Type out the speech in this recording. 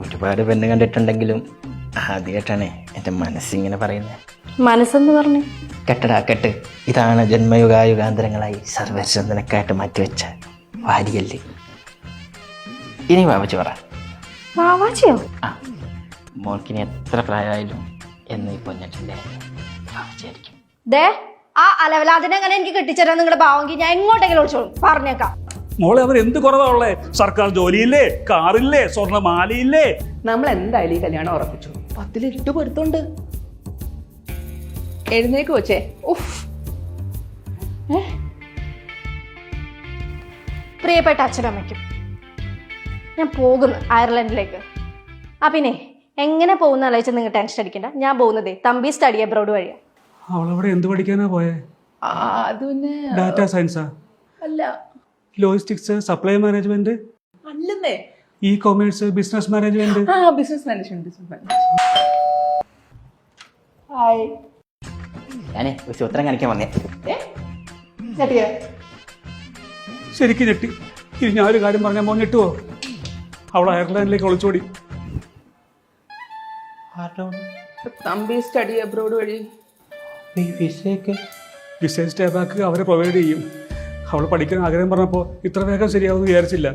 ഒരുപാട് പെണ്ണ് കണ്ടിട്ടുണ്ടെങ്കിലും ആദ്യമായിട്ടാണ് എൻ്റെ മനസ്സിങ്ങനെ പറയുന്നത്. മനസ്സെന്ന് പറഞ്ഞു കെട്ടടാ കെട്ട്. ഇതാണ് ജന്മയുഗായുഗാന്തരങ്ങളായി സർവചന്ദ്രനക്കായിട്ട് മാറ്റിവെച്ച വാരിയല്ലേ. ഇനി വാവച്ച് പറ. വാവാച്ചിയോ? ആ, മോൾക്കിനി എത്ര പ്രായമായാലും എന്ന് ഈ പൊന്നിട്ടിൻ്റെ വാവച്ചായിരിക്കും. ദേ ആ അലവലാതിനെ അങ്ങനെ എനിക്ക് കെട്ടിച്ചേരാൻ നിങ്ങളുടെ ഭാവമെങ്കിൽ ഞാൻ എങ്ങോട്ടെങ്കിലും വിളിച്ചോളും, പറഞ്ഞേക്കാം. മോളെ അവർ എന്ത് കുറവാണുള്ളേ? സർക്കാർ ജോലിയില്ലേ, കാറില്ലേ, സ്വർണ്ണമാലയില്ലേ? നമ്മൾ എന്തായാലും ഈ കല്യാണം ഉറപ്പിച്ചു. 10 പൊരുത്തുണ്ട്. എഴുന്നേക്ക് വെച്ചേ. ഉഫ്. പ്രിയപ്പെട്ട അച്ഛനമ്മയ്ക്കും ഞാൻ പോകുന്നു അയർലൻഡിലേക്ക്. പിന്നെ എങ്ങനെ പോകുന്ന ആലോചിച്ച് നിങ്ങൾ ടെൻഷൻ അടിക്കണ്ട. ഞാൻ പോകുന്നതേ തമ്പി സ്റ്റഡി അബ്രോഡ് വഴിയാണ്. അവളവിടെ എന്ത് പഠിക്കാനാ പോയെ? അത് പിന്നെ ഡാറ്റാ സയൻസാ? അല്ല. ലോജിസ്റ്റിക്സ്, സപ്ലൈ മാനേജ്മെന്റ്, അല്ലെന്നേ. E commerce, business management. Business management. ഞാനേ ഒരു സൂത്രം കാണിക്കാൻ വന്നേ. ശരിക്കും ഞെട്ടി. ഇനി ഞാനൊരു കാര്യം പറഞ്ഞാൽ മോൻ ഞെട്ടുവോ? അവൾ അയർലൻഡിലേക്ക് ഒളിച്ചോടി. തമ്പി സ്റ്റഡി അബ്രോഡ് വഴി വിസ സ്റ്റേ ബാക്ക് അവരെ പ്രൊവൈഡ് ചെയ്യും. അവൾ പഠിക്കാൻ ആഗ്രഹം പറഞ്ഞപ്പോൾ ഇത്ര വേഗം ശരിയാവുമെന്ന് വിചാരിച്ചില്ല.